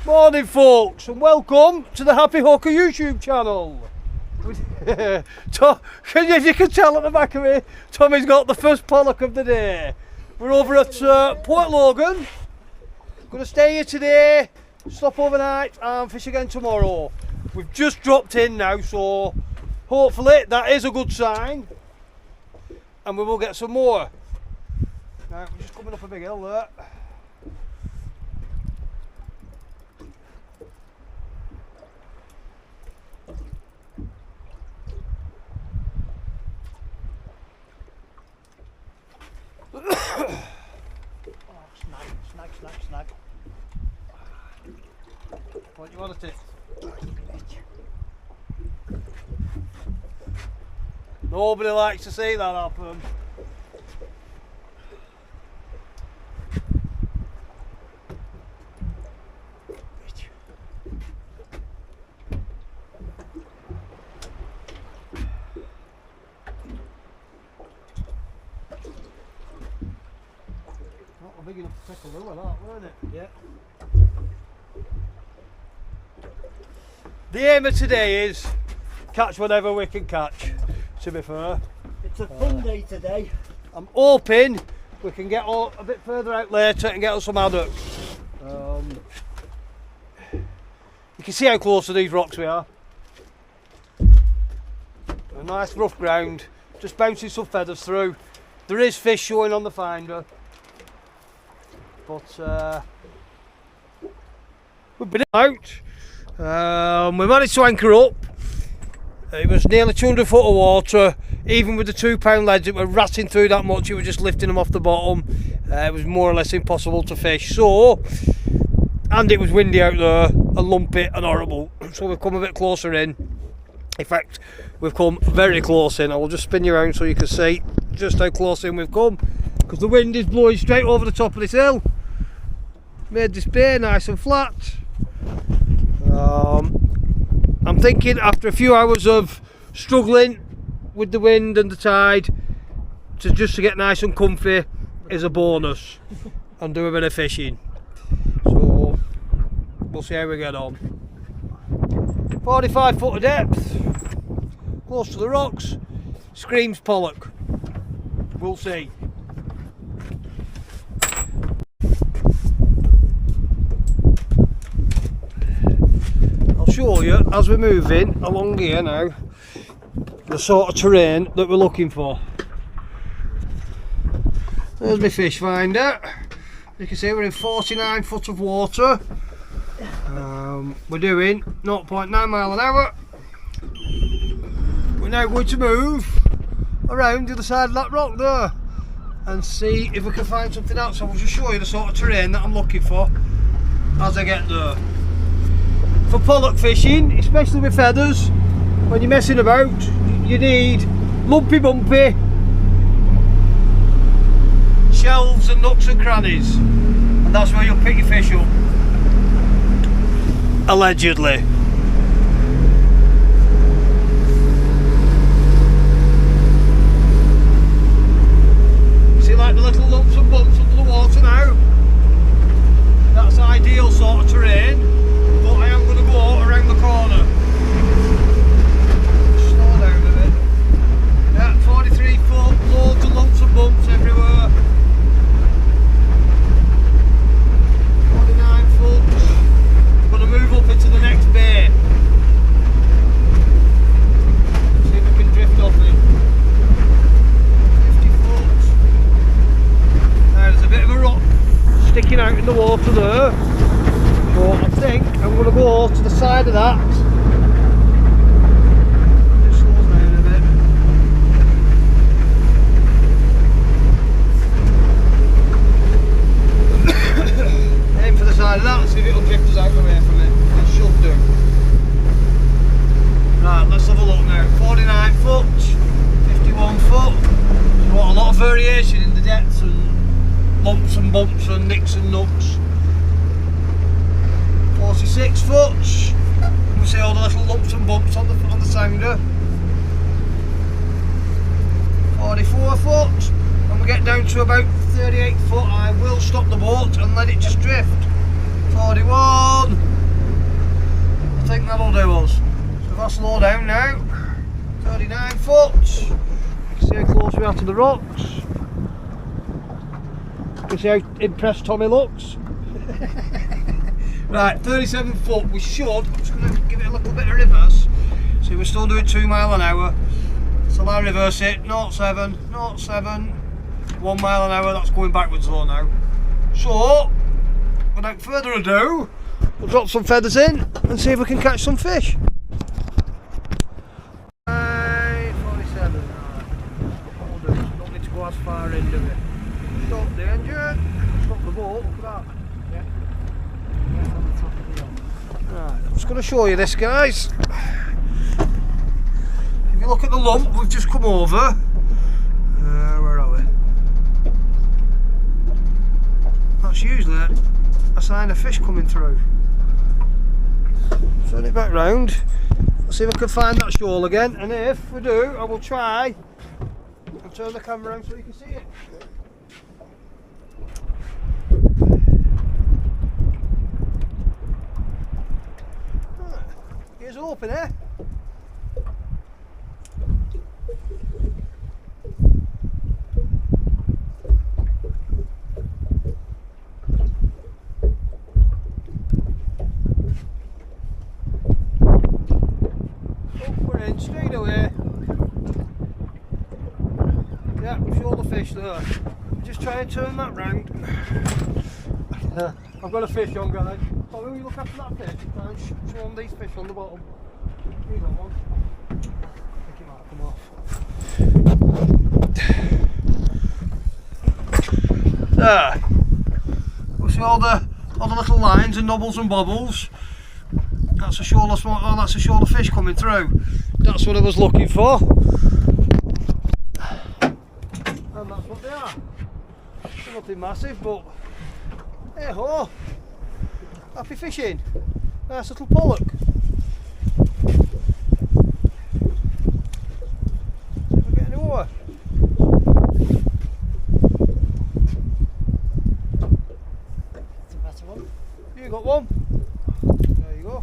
Morning folks, and welcome to the Happy Hooker YouTube channel. If you can tell at the back of me, Tommy's got the first pollock of the day. We're over at Port Logan. Going to stay here today, stop overnight and fish again tomorrow. We've just dropped in now, so hopefully that is a good sign and we will get some more. Now we're just coming up a big hill there. Snag. What do you want to take? Nobody likes to see that happen. Not big enough to take a lure, that, weren't it? Yeah. The aim of today is catch whatever we can catch, to be fair. It's a fun day today. I'm hoping we can get a bit further out later and get on some haddocks. You can see how close to these rocks we are. A nice rough ground, just bouncing some feathers through. There is fish showing on the finder. But we've been out. We managed to anchor up. It was nearly 200 foot of water. Even with the 2 pound leads that were ratting through that much, it was just lifting them off the bottom. It was more or less impossible to fish. So, and it was windy out there and lumpy and horrible. So we've come a bit closer in. In fact, we've come very close in. I will just spin you around so you can see just how close in we've come, because the wind is blowing straight over the top of this hill. Made this bay nice and flat. I'm thinking after a few hours of struggling with the wind and the tide, to get nice and comfy is a bonus and do a bit of fishing. So we'll see how we get on. 45 foot of depth, close to the rocks, screams pollock. We'll see. Show you as we're moving along here now the sort of terrain that we're looking for. There's my fish finder. You can see we're in 49 foot of water. We're doing 0.9 mile an hour. We're now going to move around the other side of that rock there and see if we can find something else. So I'll just show you the sort of terrain that I'm looking for as I get there. For pollock fishing, especially with feathers, when you're messing about, you need lumpy bumpy shelves and nooks and crannies, and that's where you'll pick your fish up. Allegedly. See, like the little lumps and bumps under the water now? That's ideal sort of terrain. But I am going to go around the corner. Slow down a bit. Yeah, 43 foot, loads of lumps and bumps everywhere. 49 foot. I'm going to move up into the next bay. See if we can drift off it. 50 foot. Now there's a bit of a rock sticking out in the water there. So I think I'm going to go to the side of that. Just slows down a bit. Aim for the side of that and see if it'll drift us out away from it. It should do. Right, let's have a look now. 49 foot, 51 foot. So a lot of variation in the depths and lumps and bumps and nicks and nooks. 46 foot, we see all the little lumps and bumps on the sounder. 44 foot, when we get down to about 38 foot I will stop the boat and let it just drift. 41, slow down now. 39 foot. You can see how close we are to the rocks. You can see how impressed Tommy looks. Right, 37 foot. We should. I'm just going to give it a little bit of reverse. See, we're still doing 2 miles an hour. So I'll reverse it. 0.7, 0.7. 1 mile an hour. That's going backwards though now. So, without further ado, we'll drop some feathers in and see if we can catch some fish. 47. Don't need to go as far in, do we? Stop the engine. Stop the boat. Look at that. Yeah. Right, I'm just going to show you this, guys. If you look at the lump we've just come over, where are we? That's usually a sign of fish coming through. Turn it back round. Let's see if I can find that shoal again, and if we do, I will try and turn the camera around so you can see it. Here's an open, eh? Straight away. Yeah, show the fish there. Just try and turn that round. I've got a fish on, guys. So will you look after that fish? Try and show them these fish on the bottom. You got one. I think it might come off. There. We see all the little lines and nobbles and bobbles. That's a shoal of, oh, that's a shoal of fish coming through. That's what I was looking for. And that's what they are. They're nothing massive, but hey ho! Happy fishing. Nice little pollock. See if I get any more. That's a better one. You got one? There you go.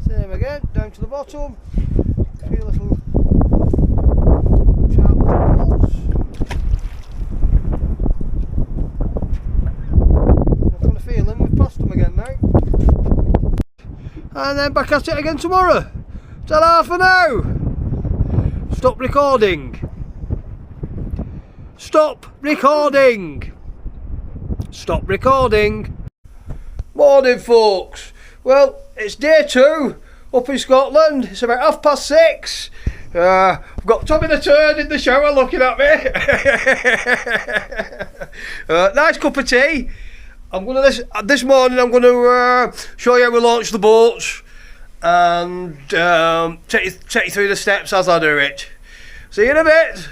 Same again, down to the bottom. A few little sharp little balls. I've got a feeling we've passed them again now. And then back at it again tomorrow. Ta-da for now! Stop recording. Stop recording. Stop recording. Morning, folks. Well, it's day 2 up in Scotland. It's about 6:30. I've got Tommy the Turd in the shower looking at me. Nice cup of tea. I'm gonna this morning. I'm gonna show you how we launch the boats and take you through the steps as I do it. See you in a bit.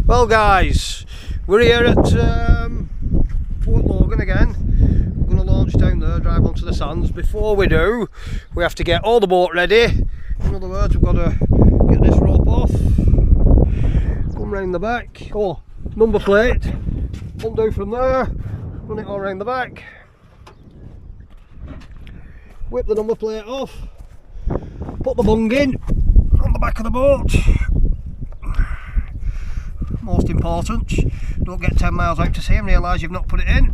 Well, guys, we're here at Port Logan again. We're going to launch down there, drive onto the sands. Before we do, we have to get all the boat ready. In other words, we've got to get this rope off, come round the back, oh, number plate, undo from there, run it all round the back, whip the number plate off, put the bung in on the back of the boat. Most important, don't get 10 miles out to sea and realise you've not put it in.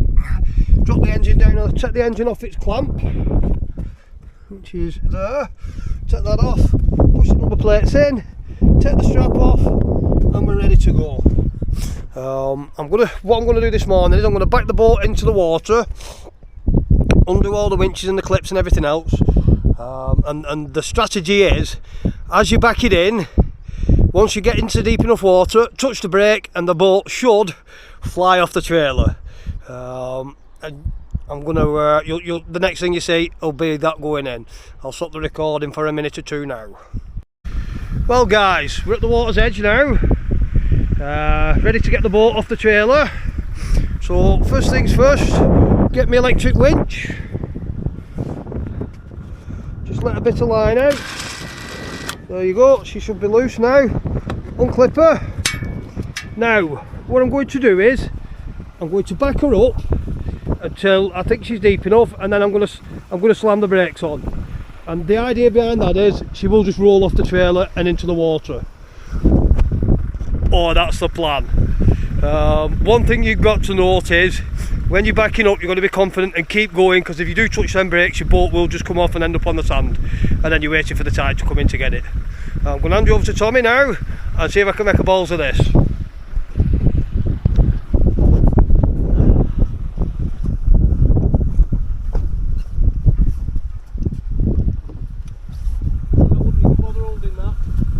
Drop the engine down, or take the engine off its clamp, which is there. Take that off, push the number plates in, take the strap off, and we're ready to go. What I'm gonna do this morning is I'm gonna back the boat into the water, undo all the winches and the clips and everything else. And the strategy is, as you back it in, once you get into deep enough water, touch the brake and the boat should fly off the trailer. I'm gonna, the next thing you see will be that going in. I'll stop the recording for a minute or two now. Well, guys, we're at the water's edge now, ready to get the boat off the trailer. So first things first, get my electric winch. Just let a bit of line out. There you go, she should be loose now. Unclip her. Now, what I'm going to do is, I'm going to back her up until I think she's deep enough, and then I'm going to slam the brakes on. And the idea behind that is, she will just roll off the trailer and into the water. Oh, that's the plan. One thing you've got to note is, when you're backing up, you've got to be confident and keep going, because if you do touch them brakes, your boat will just come off and end up on the sand, and then you're waiting for the tide to come in to get it. I'm going to hand you over to Tommy now and see if I can make a balls of this.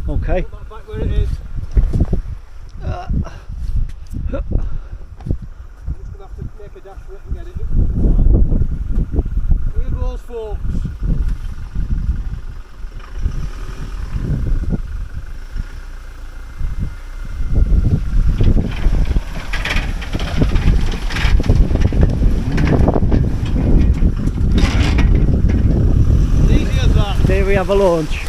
Okay. Put that back where it is. I'm just going to have to make a dash for it and get it. Here goes, folks. Easy as that. There we have a launch.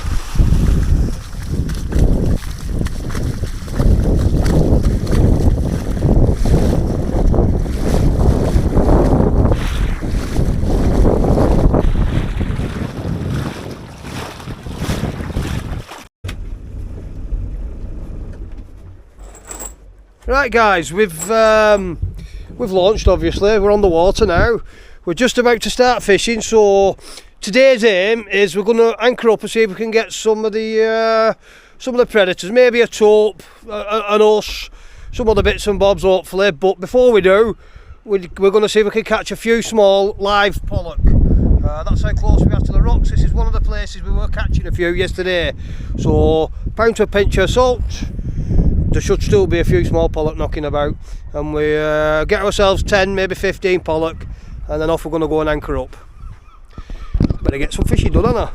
Right guys, we've launched, obviously. We're on the water now. We're just about to start fishing, so today's aim is we're going to anchor up and see if we can get some of the predators, maybe a taupe, an us, some other bits and bobs hopefully. But before we do, we're going to see if we can catch a few small live pollock. That's how close we are to the rocks. This is one of the places we were catching a few yesterday. So pound to a pinch of salt. There should still be a few small pollock knocking about, and we get ourselves 10, maybe 15 pollock, and then off we're going to go and anchor up. Better get some fishing done, haven't I?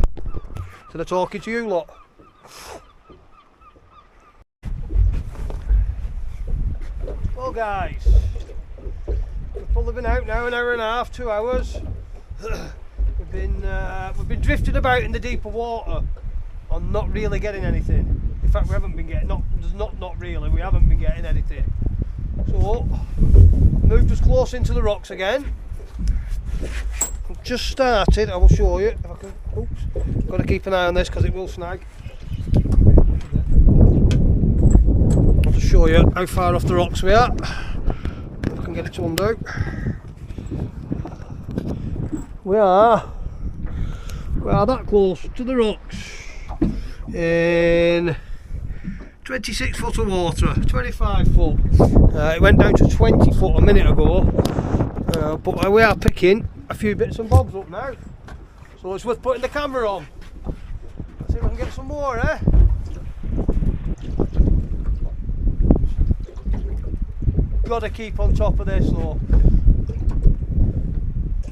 Instead of talking to you lot. Well guys, we've probably been out now an hour and a half, 2 hours. We've been drifting about in the deeper water and not really getting anything. In fact, we haven't been getting, not really, we haven't been getting anything. So, moved us close into the rocks again. I've just started, I will show you if I can. Oops, got to keep an eye on this because it will snag. I'll just show you how far off the rocks we are. If I can get it to undo. We are that close to the rocks in 26 foot of water, 25 foot. It went down to 20 foot a minute ago, but we are picking a few bits and bobs up now, so it's worth putting the camera on. Let's see if I can get some more, eh? Gotta keep on top of this though.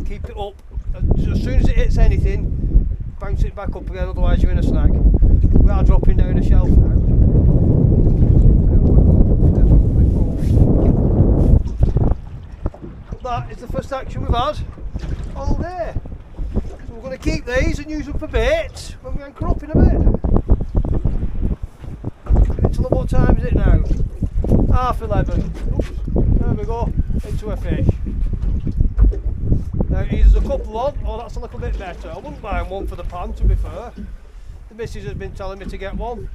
Keep it up. As soon as it hits anything, bounce it back up again, otherwise you're in a snag. We are dropping down a shelf now. That is the first action we've had all day. So we're going to keep these and use them for bait when we anchor up in a bit. Until what time is it now? 11:30. Oops, there we go, into a fish. Now there's a couple on, oh that's a little bit better. I wouldn't mind one for the pan, to be fair. The missus has been telling me to get one.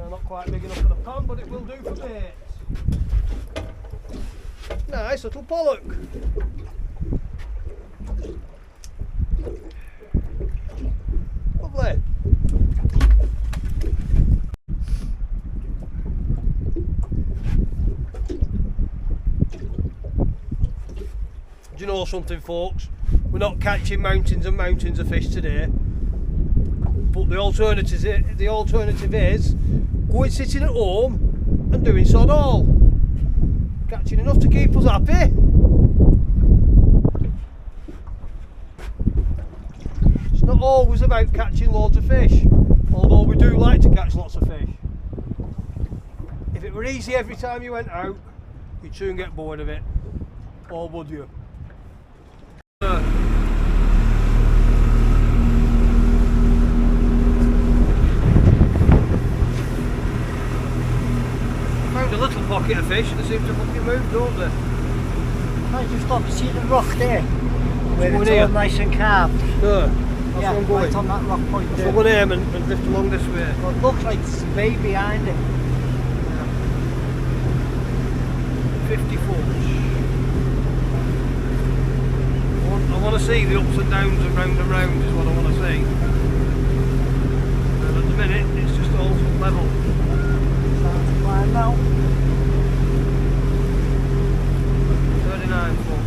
Not quite big enough for the pan, but it will do for bait. Nice little pollock. Lovely. Do you know something, folks? We're not catching mountains and mountains of fish today, but the alternative is going sitting at home and doing sod all. Catching enough to keep us happy. It's not always about catching loads of fish, although we do like to catch lots of fish. If it were easy every time you went out, you'd soon get bored of it, or would you? get a fish and they seem to fucking move, don't they? I just stop to see the rock there. Where One it's here. all nice and carved. No, that's Yeah, where I'm going. right on that rock point So there. I'm going to aim and lift along this way. Well, it looks like there's a bay behind it. 50 foot. I want to see the ups and downs and round is what I want to see. And at the minute it's just all level. Starting to climb now. 39 foot.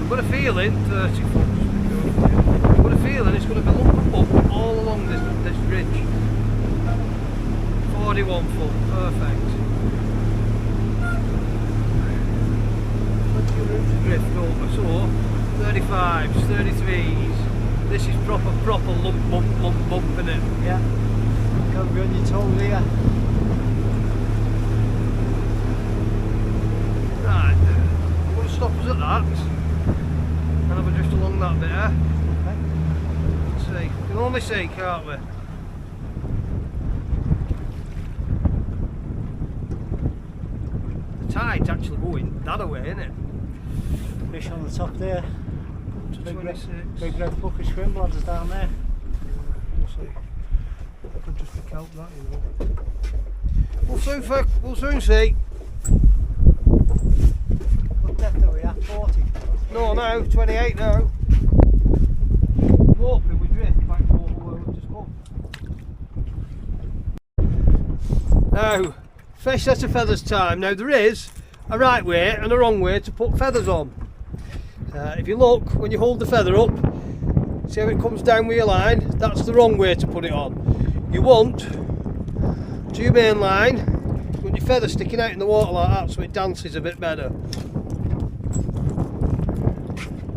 I've got a feeling 30 foot. I've got a feeling it's going to be lumping up all along this ridge. 41 foot, perfect. Drift over, so 35s, 33s. This is proper lump, isn't it? Yeah. Can't be on your toes here. Right, I'm going to stop us at that and have a drift along that bit, eh? Okay. Let's see, we can only see, can't we? The tide's actually going that way, isn't it? Fish on the top there. To Big 26. Big red bucket shrimp bladders down there. We'll see. I could just pick out that, you know. We'll soon see. What depth are we at? 40? No, 28 now. I'm hoping we drift back over where we just come. Now, fresh set of feathers time. Now there is a right way and a wrong way to put feathers on. If you look, when you hold the feather up, see how it comes down with your line? That's the wrong way to put it on. You want to your main line, you want your feather sticking out in the water like that so it dances a bit better.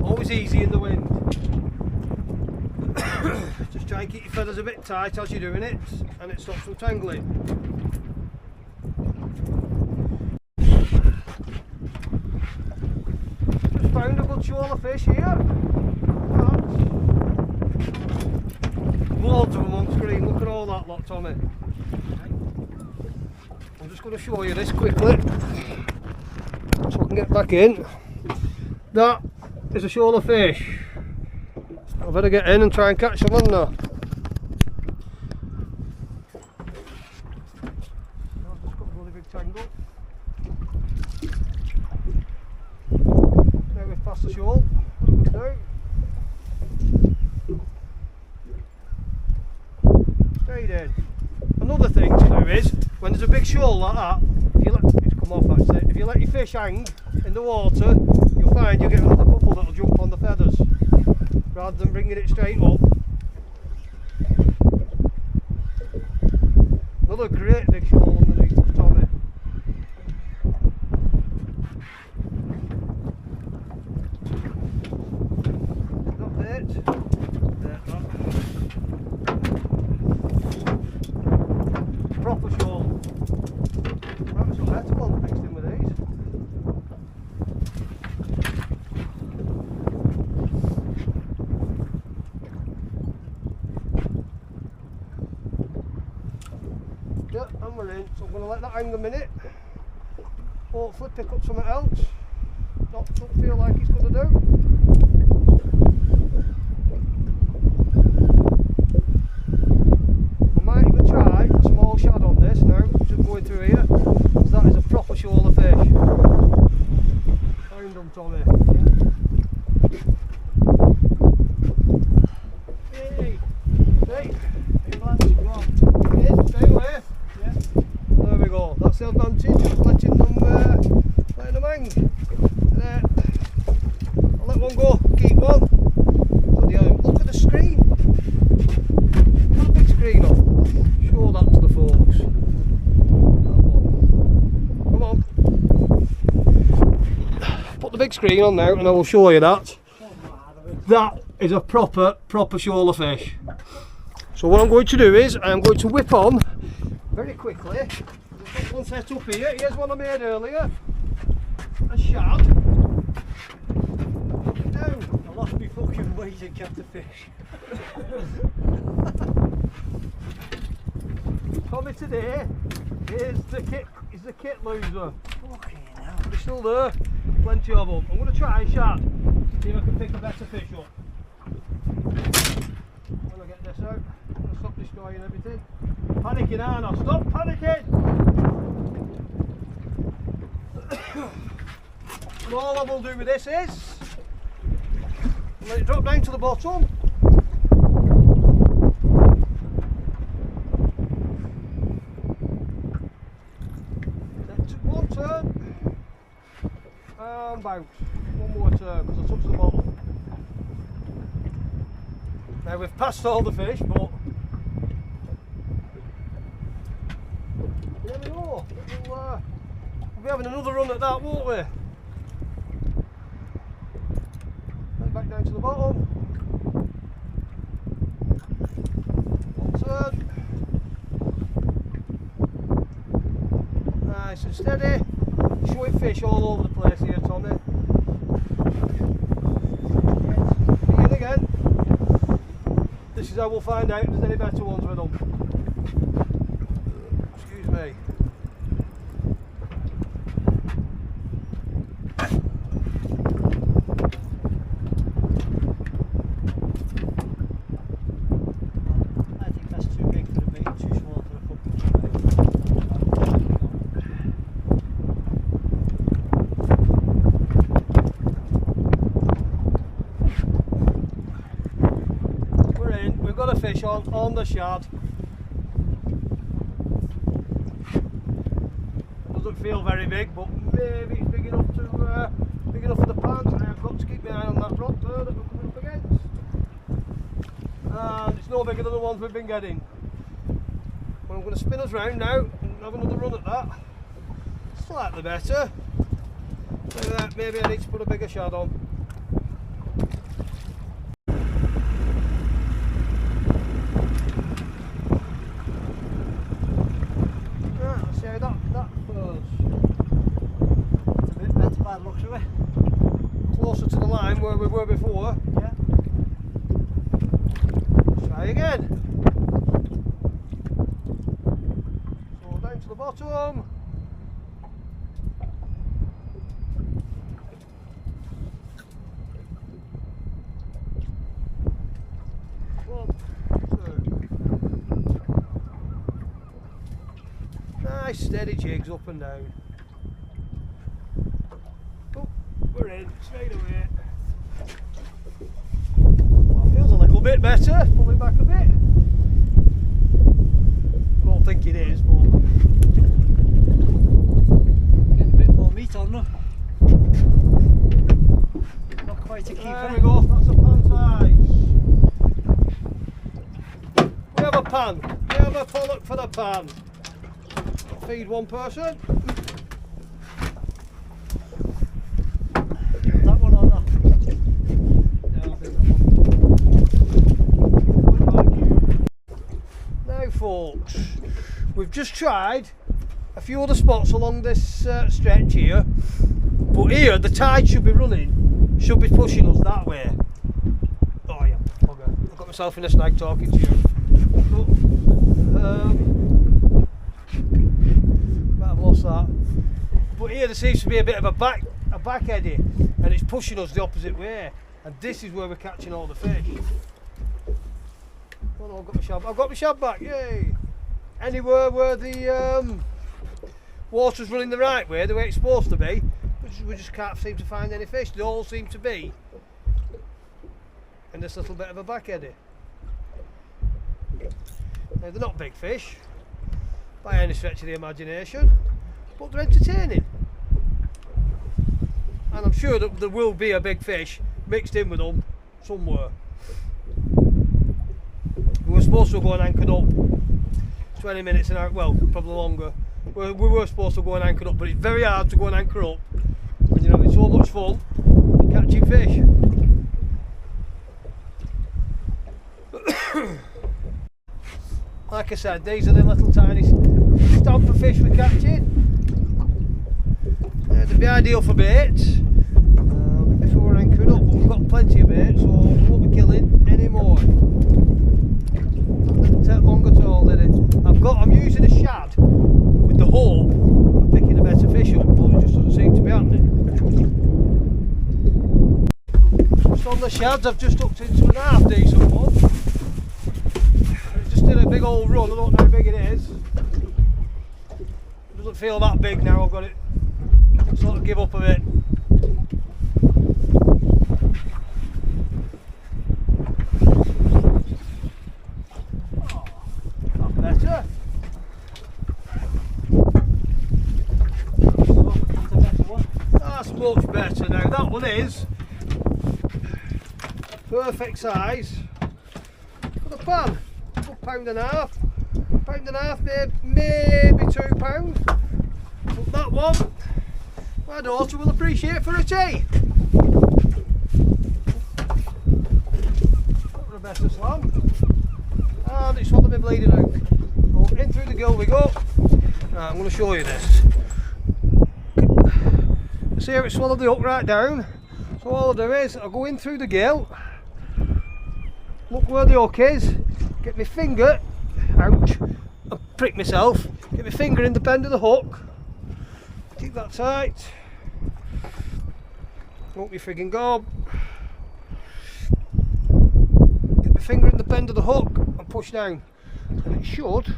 Always easy in the wind. Just try and keep your feathers a bit tight as you're doing it and it stops them tangling. Found a good shoal of fish here. Loads of them on screen, look at all that lot, Tommy. I'm just going to show you this quickly so I can get back in. That is a shoal of fish. I better get in and try and catch them, hadn't I? I've just got a bloody big tangle. Past the shoal, what do we do? Straight in. Another thing to do is, when there's a big shoal like that, if you let it's come off actually, if you let your fish hang in the water, you'll find you'll get another couple that'll jump on the feathers, rather than bringing it straight up. Another great big shoal underneath us, Tommy. Proper shoal. Might be some better ones mixed in with these. Yeah, and we're in. So I'm going to let that hang a minute. Hopefully pick up something else. Don't feel like it's going to do. Shad on this now, just going through here, so that is a proper shoal of fish. Found them, Tommy. Hey! Hey! Stay away. Yeah. There we go, that's the advantage of letting them hang. There. I'll let one go, keep one. Look at the screen. Put a big screen on. Show that to the folks. That one. Come on. Put the big screen on now and I will show you that. That is a proper shoal of fish. So what I'm going to do is I'm going to whip on very quickly. I've got one set up here. Here's one I made earlier. A shad. Look it down. I lost my fucking weight and kept the fish. Tommy today is the the kit loser. Okay, now. They're still there. Plenty of them. I'm going to try and shad. See if I can pick a better fish up. When I get this out, I'm going to stop destroying everything. Panicking, aren't I? Stop panicking! And all I will do with this is let it drop down to the bottom. One turn and bounce. One more turn because I touched the bottom. Now we've passed all the fish, but you never know. We'll be having another run at that, won't we? Back down to the bottom. One turn. Nice and steady. Showing fish all over the place here, Tommy. Begin again. This is how we'll find out if there's any better ones with them. Excuse me. I think that's too big for the bait, too small for the hook. We're in. We've got a fish on the shad. Doesn't feel very big, but maybe it's big enough for the pan. I've got to keep my eye on that rock there that we're coming up against. And it's no bigger than the ones we've been getting. Well, I'm going to spin us round now and have another run at that. Slightly better. Maybe I need to put a bigger shad on. Right, let's see how that goes. It's a bit better by the looks of it. Closer to the line where we were before. Yeah. Try again. So down to the bottom. One, two. Nice steady jigs up and down. Oh, we're in straight away. Well, feels a little bit better. Pull it back a bit. I don't think it is, but Getting a bit more meat on them. Not quite a keeper. there we go. That's a pan size. We have a pan. We have a pollock for the pan. Feed one person. That one or not? No, I think that one. Now, folks, we've just tried a few other spots along this stretch here, but here the tide should be running, should be pushing us that way. Oh yeah, okay. I've got myself in a snag talking to you. Might have lost that. But here there seems to be a bit of a back eddy, and it's pushing us the opposite way. And this is where we're catching all the fish. Oh no, I've got my shad back, yay! Anywhere where the water's running the right way, the way it's supposed to be, we just can't seem to find any fish. They all seem to be in this little bit of a back eddy. Now, they're not big fish by any stretch of the imagination, but they're entertaining. And I'm sure that there will be a big fish mixed in with them somewhere. We were supposed to go and anchored up 20 minutes an hour, well, probably longer. We were supposed to go and anchor up, but it's very hard to go and anchor up when you're having so much fun catching fish. Like I said, these are the little tiny stamper fish we're catching. They'd be ideal for bait if we were anchoring up, but we've got plenty of bait, so we won't be killing any more. Didn't take long at all, did it? I'm using a shad with the hope of So on the shads I've just hooked into an half decent one. It just did a big old run, I don't know how big it is. It doesn't feel that big now, I've got it sort of give up a bit. Oh, that's better. That's much better now, that one is perfect size for the pan. £1.5, maybe £2. But that one, my daughter will appreciate for a tea. That was a better slam. And it swallowed me bleeding out. So in through the gill we go. Right, I'm going to show you this. See how it swallowed the hook right down? So all I do is I go in through the gill, look where the hook is, get my finger, ouch, and prick myself, get my finger in the bend of the hook, keep that tight, hope you frigging gob, get my finger in the bend of the hook and push down, and it should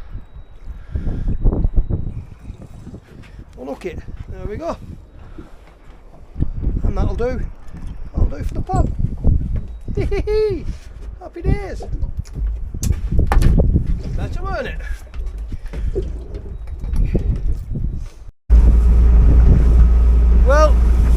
unhook it. There we go. And that'll do for the pub. Happy days. Better, weren't it? Well,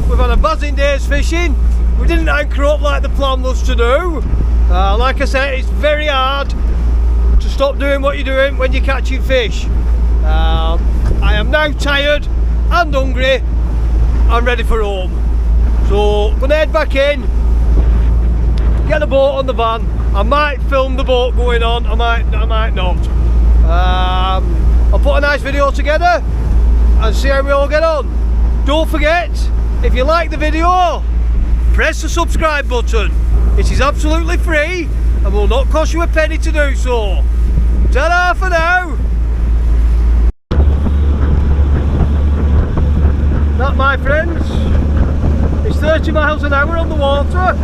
we've had a buzzing day's fishing. We didn't anchor up like the plan was to do. Like I said, it's very hard to stop doing what you're doing when you're catching fish. I am now tired and hungry and ready for home. So I'm going to head back in, get the boat on the van. I might film the boat going on, I might not. I'll put a nice video together and see how we all get on. Don't forget, if you like the video, press the subscribe button. It is absolutely free and will not cost you a penny to do so. Ta-da for now! That, my friends, it's 30 miles an hour on the water.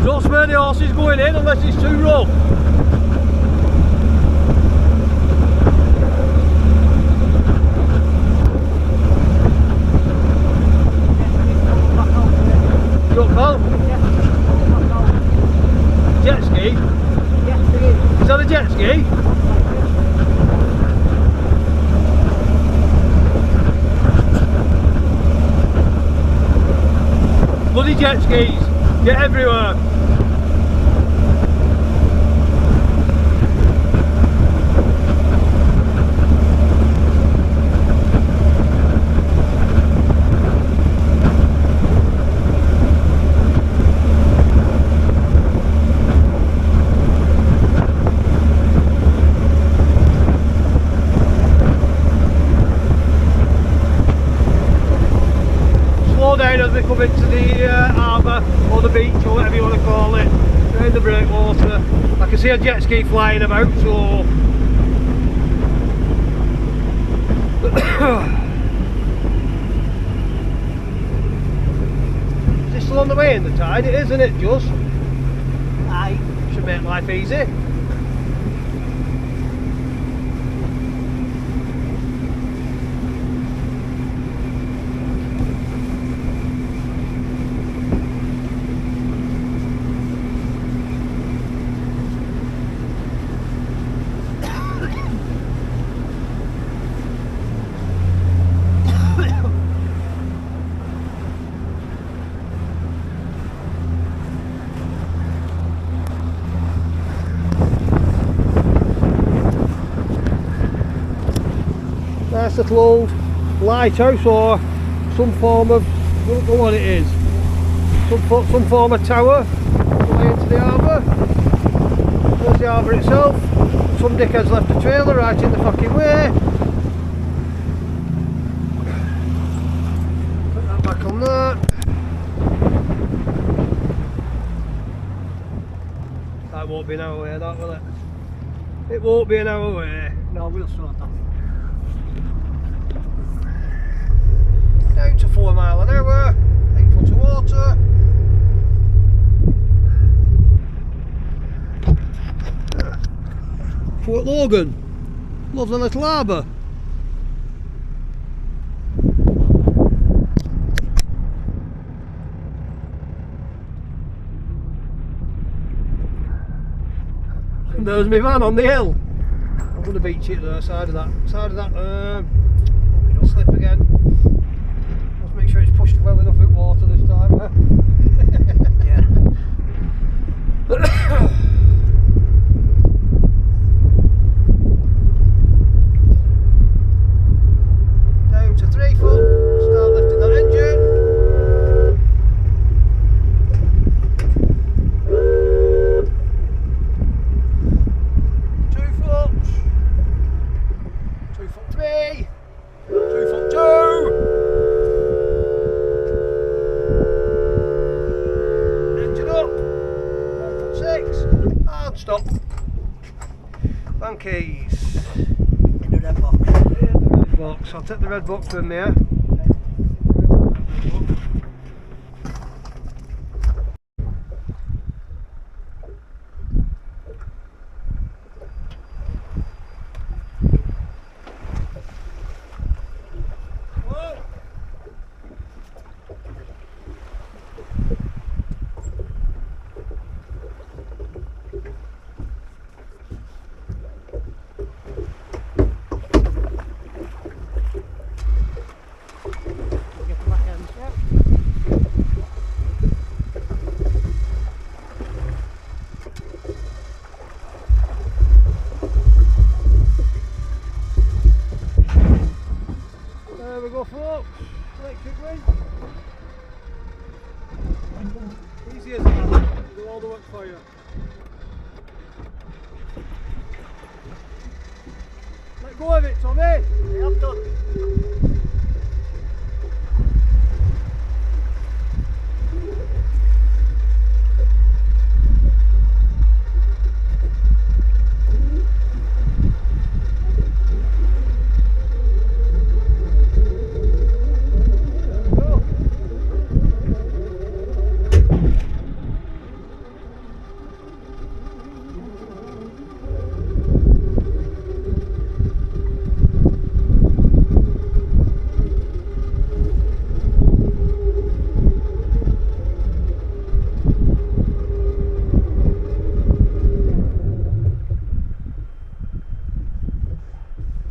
Don't spare the horses going in unless it's too rough. Got pal? Jet ski? Is that a jet ski? Bloody jet skis, get everywhere. Down as we come into the harbour or the beach or whatever you want to call it, in the breakwater. I can see a jet ski flying about, so is this still on the way in the tide? It is, isn't it, just? Aye. Should make life easy. Nice little old lighthouse or some form of, I don't know what it is, some form of tower away into the harbour. There's the harbour itself. Some dickhead's left a trailer right in the fucking way. Put that back on there. That won't be an hour away, that will it? It won't be an hour away. No, we'll sort that. Down to 4 miles an hour, 8 foot of water. Logan. Loves a little harbour. And there's my van on the hill. I'm going to beach it there, side of that slip again. Let's make sure it's pushed well enough with water this time. Yeah. Down to 3 foot, start lifting that engine. Two foot 3, 2 foot 2. Engine up, 1 foot 6, and stop. Van keys. In the red box. Box. I'll take the red box with me. Get the back end. Yep. There we go, folks. Electric winch. Easy as that. Do all the work for you. Let go of it, Tommy. Yeah, I'm done.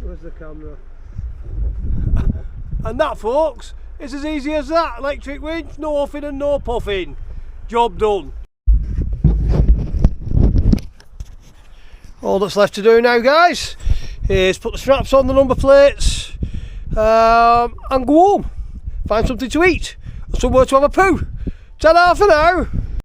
Where's the camera? And that, folks, is as easy as that. Electric winch, no huffing and no puffing. Job done. All that's left to do now, guys, is put the straps on the number plates and go home. Find something to eat, somewhere to have a poo. Ta-da for now.